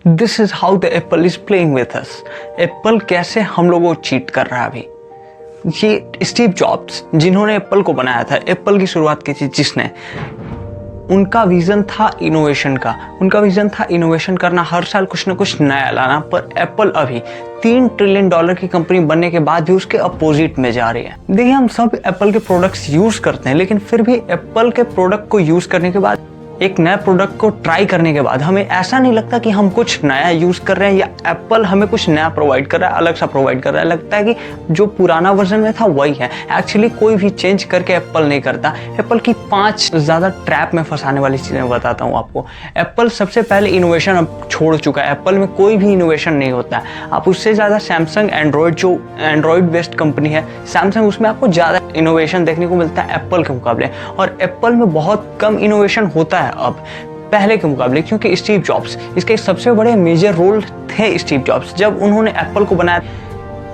This is how the Apple is playing with us. Apple कैसे हम लोगों को चीट कर रहा है अभी। ये स्टीव जॉब्स जिन्होंने एप्पल को बनाया था, एप्पल की शुरुआत की थी जिसने, उनका विजन था इनोवेशन का। उनका विजन था इनोवेशन करना, हर साल कुछ ना कुछ नया लाना। पर एप्पल अभी $3 ट्रिलियन की कंपनी बनने के बाद भी उसके अपोजिट में जा रही है। देखिए, हम सब एप्पल के प्रोडक्ट्स यूज करते हैं, लेकिन फिर भी एप्पल के प्रोडक्ट को यूज करने के बाद, एक नए प्रोडक्ट को ट्राई करने के बाद हमें ऐसा नहीं लगता कि हम कुछ नया यूज कर रहे हैं या एप्पल हमें कुछ नया प्रोवाइड कर रहा है, अलग सा प्रोवाइड कर रहा है। लगता है कि जो पुराना वर्जन में था वही है। एक्चुअली कोई भी चेंज करके एप्पल नहीं करता। एप्पल की 5 ज्यादा ट्रैप में फंसाने वाली चीजें बताता हूँ आपको। एप्पल सबसे पहले इनोवेशन अब छोड़ चुका है। एप्पल में कोई भी इनोवेशन नहीं होता है। आप उससे ज्यादा सैमसंग एंड्रॉइड, जो एंड्रॉइड बेस्ड कंपनी है सैमसंग, उसमें आपको ज्यादा इनोवेशन देखने को मिलता है एप्पल के मुकाबले। और एप्पल में बहुत कम इनोवेशन होता है अब पहले के मुकाबले, क्योंकि स्टीव जॉब्स इसके सबसे बड़े मेजर रोल थे। स्टीव जॉब्स जब उन्होंने एप्पल को बनाया,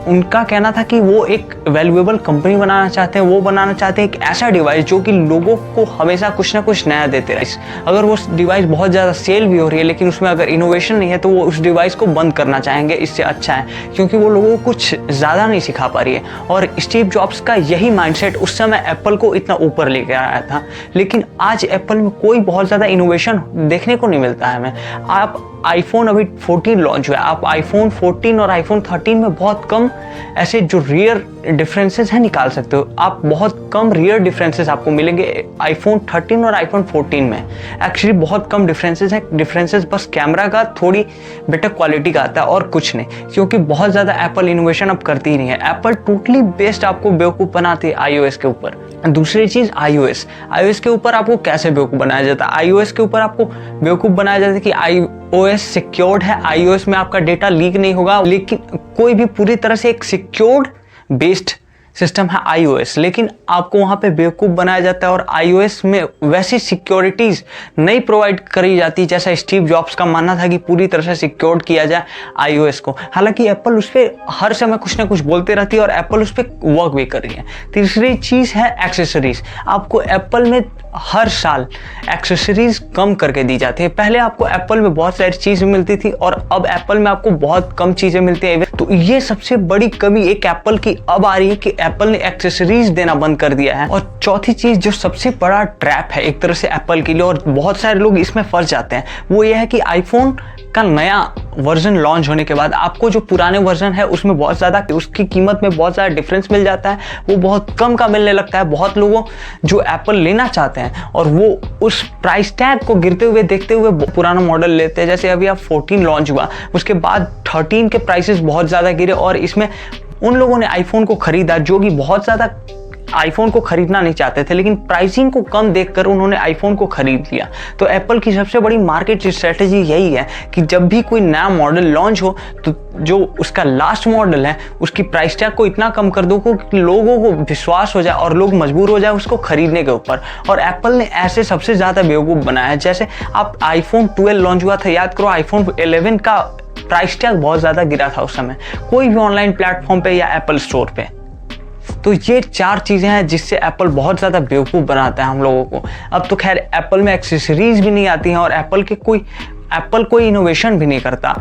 उनका कहना था कि वो एक वैल्यूएबल कंपनी बनाना चाहते हैं। वो बनाना चाहते हैं एक ऐसा डिवाइस जो कि लोगों को हमेशा कुछ ना कुछ नया देते रहे। अगर वो डिवाइस बहुत ज़्यादा सेल भी हो रही है लेकिन उसमें अगर इनोवेशन नहीं है तो वो उस डिवाइस को बंद करना चाहेंगे। इससे अच्छा है, क्योंकि वो लोगों को कुछ ज़्यादा नहीं सिखा पा रही है। और स्टीव जॉब्स का यही माइंडसेट उस समय एप्पल को इतना ऊपर लेकर आया था। लेकिन आज एप्पल में कोई बहुत ज़्यादा इनोवेशन देखने को नहीं मिलता है हमें। आप आईफोन अभी 14 लॉन्च हुआ है, आप आईफोन 14 और आईफोन 13 में बहुत कम ऐसे जो रियर डिफरेंसेस हैं निकाल सकते हो। आप बहुत कम रियर डिफरेंसेस आपको मिलेंगे आईफोन 13 और आईफोन 14 में। एक्चुअली बहुत कम डिफरेंसेस हैं। डिफरेंसेस बस कैमरा का थोड़ी बेटर क्वालिटी का आता है और कुछ नहीं, क्योंकि बहुत ज़्यादा एप्पल इनोवेशन अब करती ही नहीं है। एप्पल टोटली बेस्ड आपको बेवकूफ़ बनाती है आईओएस के ऊपर। दूसरी चीज़ आईओएस के ऊपर आपको कैसे बेवकूफ़ बनाया जाता है। आईओएस के ऊपर आपको बेवकूफ़ बनाया जाता है कि आईओएस सिक्योर्ड है, आईओएस में आपका डेटा लीक नहीं होगा। लेकिन कोई भी पूरी तरह से एक सिक्योर्ड बेस्ड सिस्टम है आईओएस, लेकिन आपको वहाँ पे बेवकूफ़ बनाया जाता है और आईओएस में वैसी सिक्योरिटीज़ नहीं प्रोवाइड करी जाती जैसा स्टीव जॉब्स का मानना था कि पूरी तरह से सिक्योर्ड किया जाए आईओएस को। हालांकि एप्पल उस पर हर समय कुछ ना कुछ बोलती रहती है और एप्पल उस पर वर्क भी कर रही है। तीसरी चीज़ है एक्सेसरीज। आपको एप्पल में हर साल एक्सेसरीज कम करके दी जाती है। पहले आपको एप्पल में बहुत सारी चीज़ें मिलती थी और अब एप्पल में आपको बहुत कम चीज़ें मिलती हैं। तो ये सबसे बड़ी कमी एक एप्पल की अब आ रही है कि एप्पल ने एक्सेसरीज देना बंद कर दिया है। और चौथी चीज़ जो सबसे बड़ा ट्रैप है एक तरह से एप्पल के लिए, और बहुत सारे लोग इसमें फंस जाते हैं, वो ये है कि आईफोन का नया वर्जन लॉन्च होने के बाद आपको जो पुराने वर्जन है उसमें बहुत ज़्यादा, उसकी कीमत में बहुत ज़्यादा डिफरेंस मिल जाता है। वो बहुत कम का मिलने लगता है। बहुत लोगों जो एप्पल लेना चाहते हैं और वो उस प्राइस टैग को गिरते हुए देखते हुए पुराना मॉडल लेते हैं। जैसे अभी आप 14 लॉन्च हुआ, उसके बाद 13 के प्राइसेस बहुत ज़्यादा गिरे और इसमें उन लोगों ने आईफोन को खरीदा जो कि बहुत ज़्यादा आईफोन को खरीदना नहीं चाहते थे, लेकिन प्राइसिंग को कम देखकर उन्होंने आईफोन को खरीद लिया। तो एप्पल की सबसे बड़ी मार्केट स्ट्रेटेजी यही है कि जब भी कोई नया मॉडल लॉन्च हो तो जो उसका लास्ट मॉडल है उसकी प्राइस टैग को इतना कम कर दो कि लोगों को विश्वास हो जाए और लोग मजबूर हो जाए उसको खरीदने के ऊपर। और एप्पल ने ऐसे सबसे ज़्यादा बेवकूफ़ बनाया है। जैसे आप आईफोन 12 लॉन्च हुआ था, याद करो आईफोन 11 का प्राइस टैग बहुत ज़्यादा गिरा था उस समय, कोई भी ऑनलाइन प्लेटफॉर्म पे या एप्पल स्टोर पे। तो ये 4 चीज़ें हैं जिससे एप्पल बहुत ज़्यादा बेवकूफ़ बनाता है हम लोगों को। अब तो खैर एप्पल में एक्सेसरीज भी नहीं आती हैं और एप्पल कोई इनोवेशन भी नहीं करता।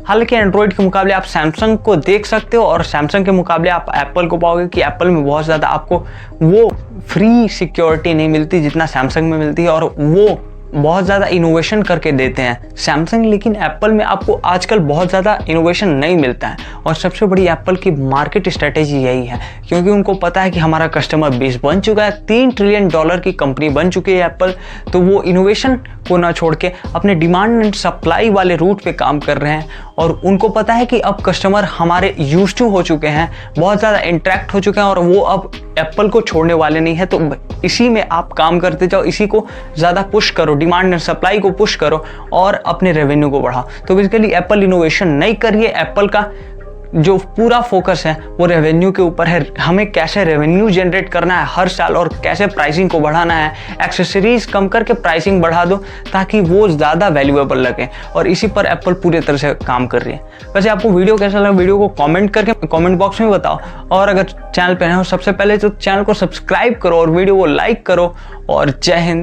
हालांकि एंड्रॉइड के मुकाबले आप सैमसंग को देख सकते हो और सैमसंग के मुकाबले आप एप्पल को पाओगे कि एप्पल में बहुत ज़्यादा आपको वो फ्री सिक्योरिटी नहीं मिलती जितना सैमसंग में मिलती है, और वो बहुत ज़्यादा इनोवेशन करके देते हैं सैमसंग। लेकिन एप्पल में आपको आजकल बहुत ज़्यादा इनोवेशन नहीं मिलता है। और सबसे बड़ी एप्पल की मार्केट स्ट्रेटेजी यही है, क्योंकि उनको पता है कि हमारा कस्टमर बेस बन चुका है, $3 ट्रिलियन की कंपनी बन चुकी है एप्पल। तो वो इनोवेशन को ना छोड़ के अपने डिमांड एंड सप्लाई वाले रूट पे काम कर रहे हैं। और उनको पता है कि अब कस्टमर हमारे यूज्ड टू हो चुके हैं, बहुत ज़्यादा इंटरेक्ट हो चुके हैं और वो अब एप्पल को छोड़ने वाले नहीं है। तो इसी में आप काम करते जाओ, इसी को ज़्यादा पुश करो, डिमांड एंड सप्लाई को पुश करो और अपने रेवेन्यू को बढ़ाओ। तो बेसिकली एप्पल इनोवेशन नहीं करिए। एप्पल का जो पूरा फोकस है वो रेवेन्यू के ऊपर है। हमें कैसे रेवेन्यू जनरेट करना है हर साल और कैसे प्राइसिंग को बढ़ाना है। एक्सेसरीज कम करके प्राइसिंग बढ़ा दो ताकि वो ज़्यादा वैल्यूएबल लगे, और इसी पर एप्पल पूरी तरह से काम कर रही है। वैसे आपको वीडियो कैसा लगा, वीडियो को कमेंट करके कमेंट बॉक्स में बताओ। और अगर चैनल पर नए हो सबसे पहले तो चैनल को सब्सक्राइब करो और वीडियो को लाइक करो। और जय हिंद।